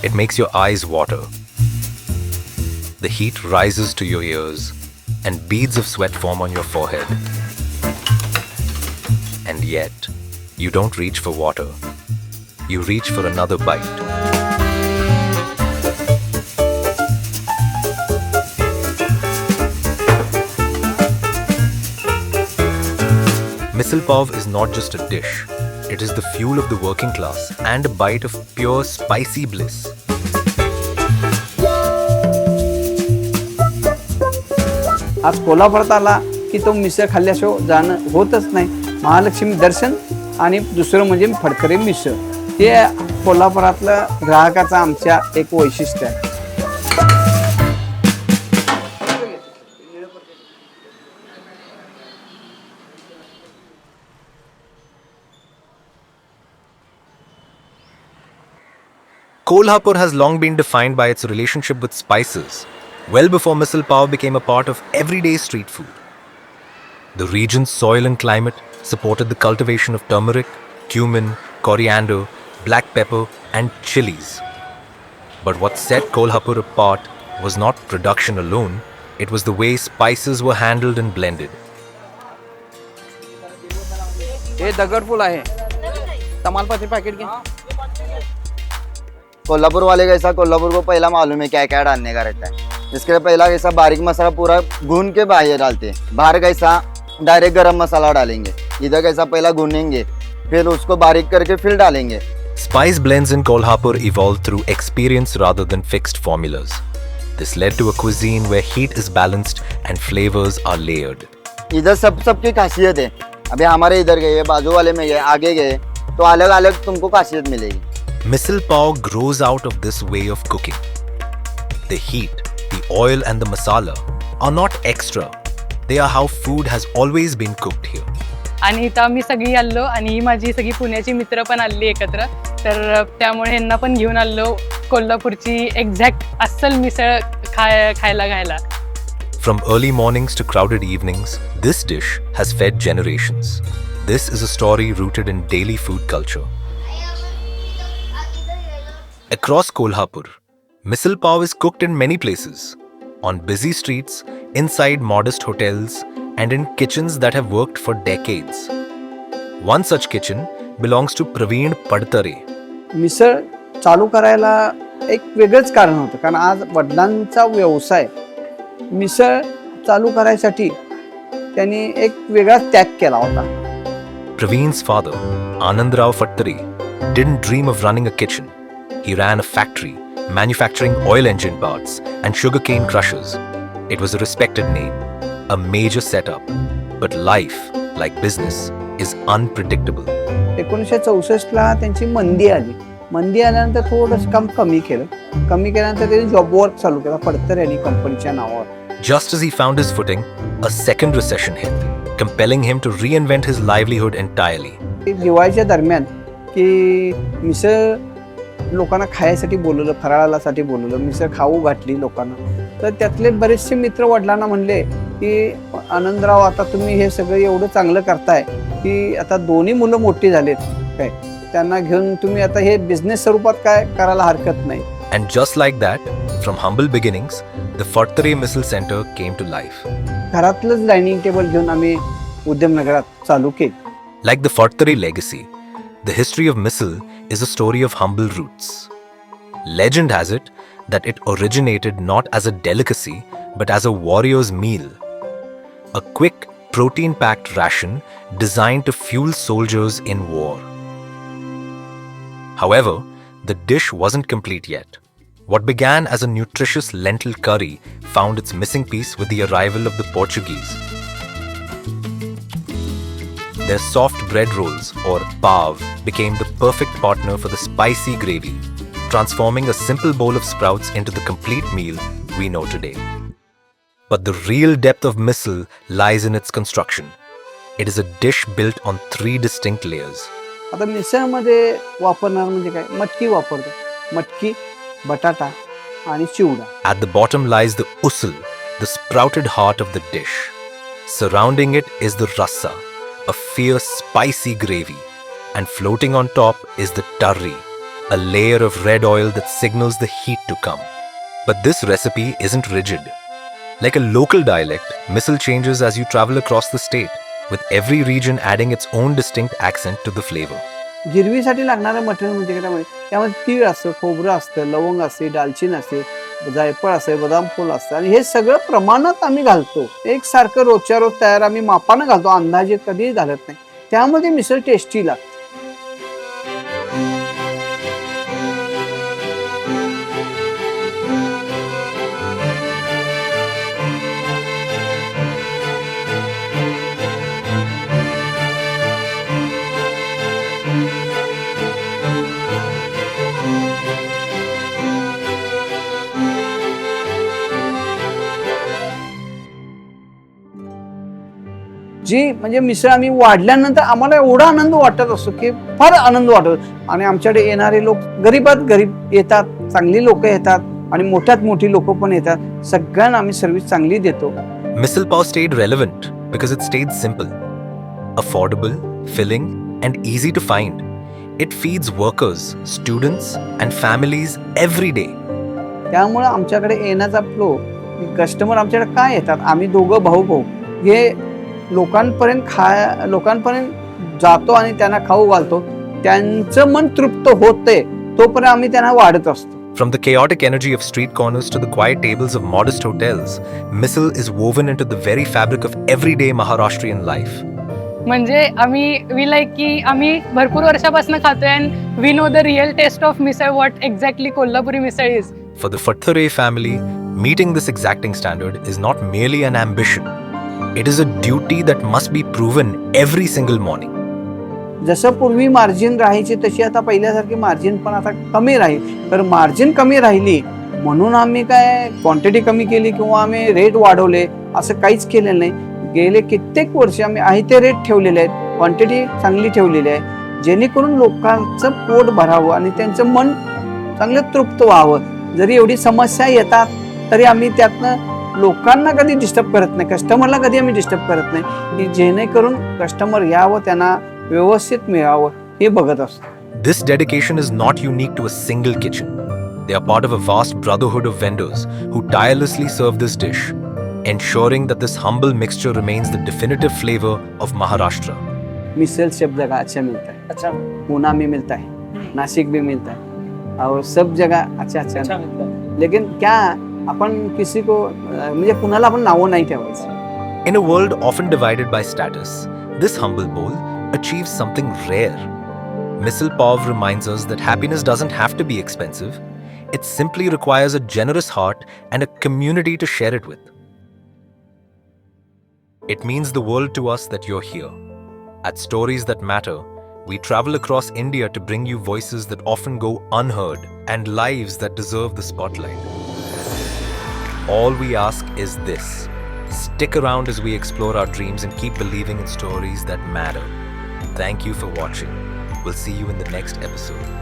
It makes your eyes water. The heat rises to your ears, and beads of sweat form on your forehead. And yet, you don't reach for water. You reach for another bite. Misal Pav is not just a dish. It is the fuel of the working class and a bite of pure spicy bliss. आज कोल्हापुरात आला की तो मिसळ खाल्ल्याशिवाय जाणं होतच नाही. महालक्ष्मी दर्शन आणि दुसरं म्हणजे फडतरे मिसळ हे कोल्हापुरातलं ग्राहकाचं आमच्या एक वैशिष्ट्य आहे. Kolhapur has long been defined by its relationship with spices, well before Misal Pav became a part of everyday street food. The region's soil and climate supported the cultivation of turmeric, cumin, coriander, black pepper, and chilies. But what set Kolhapur apart was not production alone, it was the way spices were handled and blended. हे दगडफूल आहे. तमालपत्री packet घे. कोल्हापुर वाले कैसा, कोल्हापुर को पहला मालूम है क्या क्या डालने का रहता है. इसके लिए पहला कैसा बारीक मसाला पूरा भून के बाहर डालते हैं. बाहर कैसा डायरेक्ट गरम मसाला डालेंगे. इधर कैसा पहला भूनेंगे, फिर उसको बारीक करके फिर डालेंगे. Spice blends in Kolhapur evolved through experience rather than fixed formulas. This led to a cuisine where heat is balanced and flavors are layered. इधर सबकी खासियत है. अभी हमारे इधर गए, बाजू वाले में गए, आगे गए तो अलग अलग तुमको खासियत मिलेगी. Misal Pav grows out of this way of cooking. The heat, the oil and the masala are not extra. They are how food has always been cooked here. आणि इथं आम्ही सगळी आलो आणि ही माझी सगळी पुण्याची मित्र पण आली एकत्र, तर त्यामुळे ह्यांना पण घेऊन आलो कोल्हापूरची एक्झॅक्ट अस्सल मिसळ खायला घायला. From early mornings to crowded evenings, this dish has fed generations. This is a story rooted in daily food culture. Across Kolhapur, Misal Pav is cooked in many places, on busy streets, inside modest hotels, and in kitchens that have worked for decades. One such kitchen belongs to Pravin Phadtare. Misal चालू करायला एक वेगळंच कारण होतं, कारण आज वडिलांचा व्यवसाय मिसळ चालू करायसाठी त्यांनी एक वेगळा त्याग केला होता. Pravin's father, Anandrao Phadtare, didn't dream of running a kitchen. He ran a factory, manufacturing oil engine parts and sugarcane crushers. It was a respected name, a major setup. But life, like business, is unpredictable. 1964 ला त्यांची मंदी आली. मंदी आल्यानंतर थोडंसं काम कमी केल्यानंतर त्यांनी जॉब वर्क चालू केला फडतरे यांनी कंपनीच्या नावावर. Just as he found his footing, a second recession hit, compelling him to reinvent his livelihood entirely. दिवाळीच्या दरम्यान की मिसळ लोकांना खायसाठी बोलवलं, फराळासाठी बोलवलं, मिसळ खाऊ घातली लोकांना. तर त्यातले बरेचसे मित्र वडिलांना म्हणले की आनंदराव, आता तुम्ही हे सगळं एवढं चांगलं करताय की आता दोन्ही मुलं मोठी झालेत, काय त्यांना घेऊन तुम्ही आता हे बिझनेस स्वरूपात काय करायला हरकत नाही. And just like that, from humble beginnings, the Phadtare Misal Center came to life. घरातलंच डायनिंग टेबल घेऊन आम्ही उद्यमनगरात चालू केली. Like the Phadtare legacy, the history of Misal is a story of humble roots. Legend has it that it originated not as a delicacy but as a warrior's meal. A quick, protein-packed ration designed to fuel soldiers in war. However, the dish wasn't complete yet. What began as a nutritious lentil curry found its missing piece with the arrival of the Portuguese. Their soft bread rolls, or pav, became the perfect partner for the spicy gravy, transforming a simple bowl of sprouts into the complete meal we know today. But the real depth of misal lies in its construction. It is a dish built on 3 distinct layers. आता मिसळमध्ये वापरणार म्हणजे काय, मटकी वापरतो. मटकी, बटाटा आणि chivda. At the bottom lies the usal, the sprouted heart of the dish. Surrounding it is the rasa, a fierce spicy gravy, and floating on top is the tari, a layer of red oil that signals the heat to come. But this recipe isn't rigid. Like a local dialect, misal changes as you travel across the state, with every region adding its own distinct accent to the flavor. गिरवीसाठी लागणारं material म्हणजे काय त्यामध्ये तीळ असतं, खोबरं असतं, लवंग असते, दालचिनी असते, जायफळ असते, बदाम फूल असतं आणि हे सगळं प्रमाणात आम्ही घालतो. एकसारखं रोजच्या रोज तयार आम्ही मापानं घालतो, अंदाजे कधीही घालत नाही. त्यामध्ये मिसळ टेस्टी लागते. जी म्हणजे मिसळ आम्ही वाढल्यानंतर आम्हाला एवढा आनंद वाटत असतो की फार आनंद वाटतो. आणि आमच्याकडे येणारे लोक गरीबात गरीब येतात, चांगली लोक येतात आणि मोठ्यात मोठी लोक पण येतात. सगळ्यांना आम्ही सर्व्हिस चांगली देतो. Misal Pav stayed relevant because it stayed simple, affordable, filling, and easy to find. It feeds workers, students, and families every day. त्यामुळे आमच्याकडे येण्याचा फ्लो, कस्टमर आमच्याकडे काय येतात, आम्ही दोघं भाऊ हे लोकांपर्यंत जातो आणि त्यांना खाऊ घालतो. त्यांचं मन तृप्त होते तोपर्यंत आम्ही त्यांना वाढत असतो. From the chaotic energy of street corners to the quiet tables of modest hotels, misal is woven into the very fabric of everyday Maharashtrian life. म्हणजे वी लाईक की आम्ही भरपूर वर्षापासून खातोय and we know the real taste of misal what exactly Kolhapuri misal is. For the Phadtare family, meeting this exacting standard is not merely an ambition. It is a duty that must be proven every single morning. जसं पूर्वी margin राहायची तशी आता पहिल्यासारखी margin पण आता कमी राहील. तर margin कमी राहिली म्हणून आम्ही काय क्वांटिटी कमी केली किंवा आम्ही रेट वाढवले असं काहीच केलेलं नाही. गेले कित्येक वर्ष आम्ही आहे ते रेट ठेवलेले आहेत, क्वांटिटी चांगली ठेवलेली आहे, जेणेकरून लोकांचं पोट भरावं आणि त्यांचं मन चांगलं तृप्त व्हावं. जरी एवढी समस्या येतात तरी आम्ही त्यातनं लोकांना कधी डिस्टर्ब करत नाही, कस्टमरला कधी आम्ही डिस्टर्ब करत नाही, की जेणेकरून कस्टमर यावं, त्यांना व्यवस्थित मिळावं हे बघत असतो. This dedication is not unique to a single kitchen. They are part of a vast brotherhood of vendors who tirelessly serve this dish, ensuring that this humble mixture remains the definitive flavor of Maharashtra. मिसल सब जगह अच्छा मिलता है. अच्छा, पूना में मिलता है, नासिक भी मिलता है और सब जगह अच्छा मिलता है. लेकिन क्या आपण किसी को म्हणजे कुणाला आपण नावं नाही ठेवायचं. In a world often divided by status, this humble bowl achieves something rare. Misal Pav reminds us that happiness doesn't have to be expensive. It simply requires a generous heart and a community to share it with. It means the world to us that you're here. At Stories That Matter, we travel across India to bring you voices that often go unheard and lives that deserve the spotlight. All we ask is this: stick around as we explore our dreams and keep believing in stories that matter. Thank you for watching. We'll see you in the next episode.